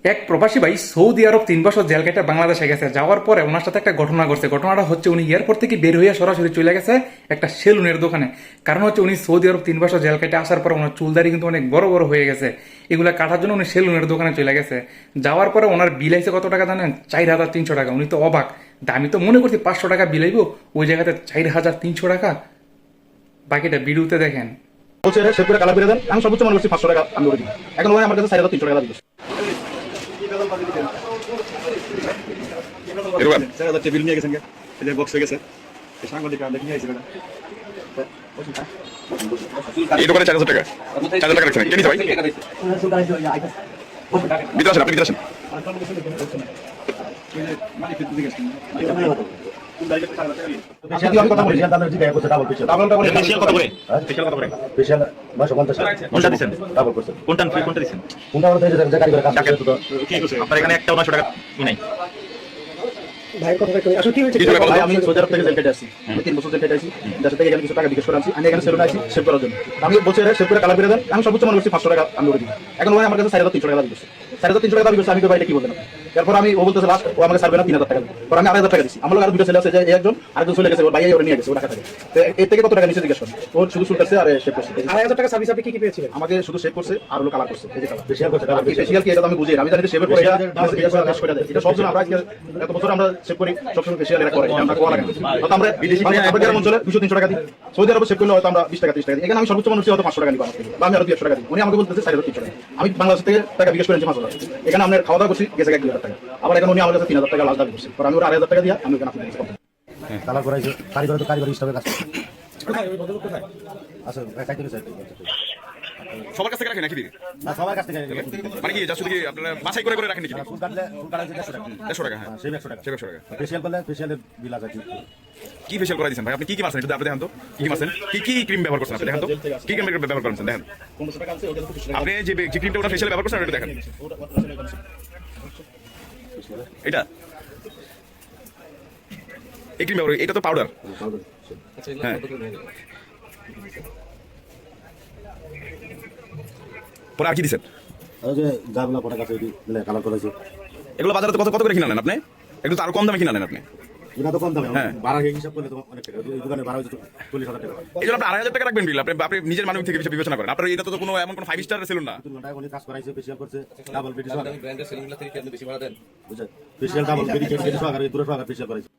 এক প্রবাসী ভাই সৌদি আরব 3 বছর জেল কেটে বাংলাদেশে গেছে। যাওয়ার পরে ওনার সাথে একটা ঘটনা ঘটছে। ঘটনাটা হচ্ছে উনি এয়ারপোর্ট থেকে বের হয়ে সরাসরি চলে গেছে একটা সেলুনের দোকানে। কারণ হচ্ছে উনি সৌদি আরব 3 বছর জেল কেটে আসার পরে ওনার চুলদারি কিন্তু অনেক বড় বড় হয়ে গেছে। এগুলা কাটার জন্য উনি সেলুনের দোকানে চলে গেছে। যাওয়ার পরে ওনার বিল আইছে কত টাকা জানেন? 4,300 টাকা। উনি তো অবাক। আমি তো মনে করছি 500 টাকা বিল আইব, ওই জায়গাতে 4,300 টাকা। বাকিটা ভিডিওতে দেখেন। বলছে সেভ করে কালার করে দেন। আমি সর্বোচ্চ মনে করছি 500 টাকা আমি করে দিই। এখন ওখানে আমার কাছে 4,300 টাকা দিচ্ছে। এরকম 4,000 টেবিল নিয়ে গেছেন, এই যে বক্স হয়ে গেছে, এই সাংবাদিক দেখে নিয়ে আইছিল না। এই দোকানে 4,000 টাকা 4,000 টাকা রাখছেন কে নিতে ভাই? ভিতরে আসেন, আপনি ভিতরে আসেন। আমি কথা বলি দামের জিজ্ঞাসা করছে ডাবল পিছে ডাবলটা বলে ফেশিয়াল কত করে? ফেশিয়াল কত করে? ফেশিয়াল 950 কোনটা দিবেন? ডাবল করছেন কোনটা ফ্রি কোনটা দিবেন? কোনটা আমাদের যে গাড়ি করে কাজ করতে তো কি করছে আপনার এখানে একটা 900 টাকা কি নাই ভাই কথা কই আসলে কি হয়েছে ভাই? আমি সৌদি আরব থেকে জেল কেটে আসছি, আমি 3 বছর জেল কেটে আসছি। দেশ থেকে এখানে কিছু টাকা বিকাশ করে আনছি, আমি এখানে সেলুনে আসছি সেভ করার জন্য। আমি বলছি সেভ করে কালার করে দেন। আমি সর্বোচ্চ মনে করছি 500 টাকা আমি করে দিই। এখন ওখানে আমার কাছে 4,300 টাকা দাবি করছে। 4,300 টাকা দাবি করছে। আমি তো ভাইটা কি বলবেন? এরপর আমি ও বলতেছে লাস্ট ও আমাকে সার্ভে না 3,000 টাকা। পর আমি 2,500 টাকা দিছি। আমার লোক আর দুটো ছেলে আছে, যে একজন আরেকজন চলে গেছে, ওর ভাই ওরে নিয়ে গেছে, ও টাকা থাকে। তো এর থেকে কত টাকা নিচে জিজ্ঞেস করেন। ওর শুধু শুট করছে আর সেভ করছে। 2,500 টাকা সার্ভিস আপনি কি কি পেয়েছিলেন? আমাকে শুধু সেভ করছে আর হলো কালার করছে। এই যে কালার ফেশিয়াল করছে। কালার ফেশিয়াল কি এটা তো আমি বুঝি না। আমি জানি সেভের পরে এটা কাজ করে দেয়। এটা সবসময় আমরা এত বছর আমরা সেভ করি, সবসময় ফেশিয়াল এটা করে আমরা কোয়া লাগে। তো আমরা বিদেশি আমরা গ্রাম অঞ্চলে 200-300 টাকা দিই। সৌদি আরবে সেভ করলে হয়তো আমরা 20 টাকা 30 টাকা দিই। এখানে আমি সর্বোচ্চ মনে হচ্ছে হয়তো 500 টাকা নিব আমার থেকে, বা আমি আরো 200 টাকা দিই। উনি আমাকে বলতেছে 4,300 টাকা। আমি বাংলাদেশ থেকে টাকা বিকাশ করে নিয়েছি 5,000। এখানে আমরা খাওয়া দাওয়া করছি, গেছে 1,000 টাকা। আবার এখন উনি আমার কাছে 3,000 টাকা লাস্ট দাবি করছে। পর আমি ওর 2,500 টাকা দিয়ে আমি ওখানে আপনাকে দিচ্ছি। কালার করাইছে কারিগর তো কারিগর হিসাবে কাজ করে। কোথায় ওই ভদ্রলোক কোথায়? আচ্ছা কাইতে গেছে। সবার কাছ থেকে রাখেন নাকি দিদি? না সবার কাছ থেকে মানে কি যা শুধু কি আপনারা বাছাই করে করে রাখেন নাকি? ফুল কাটলে 150 টাকা। 150 টাকা, হ্যাঁ সেই 100 টাকা। সেই 150 টাকা। ফেশিয়াল করলে ফেশিয়ালের বিল আছে কি ফেশিয়াল করা দিয়েছেন ভাই? আপনি কি কি মারছেন একটু আপনি দেখান তো। কি কি মারছেন? কি কি ক্রিম ব্যবহার করছেন আপনি দেখান তো। কি ক্রিম ব্যবহার করছেন দেখেন। 1500 টাকা আছে ওটা 25 টাকা। আপনি যে ক্রিমটা ওটা ফেশিয়াল ব্যবহার করছেন একটু দেখেন। এটা এই ক্রিম ব্যবহার, এটা তো পাউডার। হ্যাঁ পরে আর কি দিচ্ছেন? ওই যে জাগলা পড়া কাছে মানে কালার করাইছে। এগুলো বাজারে তো কত কত করে কিনে আনেন আপনি? একটু তো আরো কম দামে কিনে আনেন আপনি। এটা তো কম দামে, হ্যাঁ। ভাড়া হিসাব করলে তো অনেক টাকা। এই দোকানে ভাড়া হচ্ছে 40,000 টাকা। এই জন্য আপনি 2,500 টাকা রাখবেন বিল। আপনি আপনি নিজের মানুষ থেকে বিবেচনা করেন। আপনার এটা তো কোনো এমন কোনো 5 স্টার সেলুন না। 3 ঘন্টা উনি কাজ করাইছে, ফেশিয়াল করছে, ডাবল বিডি সহ। ব্র্যান্ডের সেলিংগুলো থেকে কি আপনি বেশি ভাড়া দেন? বুঝছেন? ফেশিয়াল ডাবল বিডি সহ আর এই দূরে সহ ফেশিয়াল করাইছে।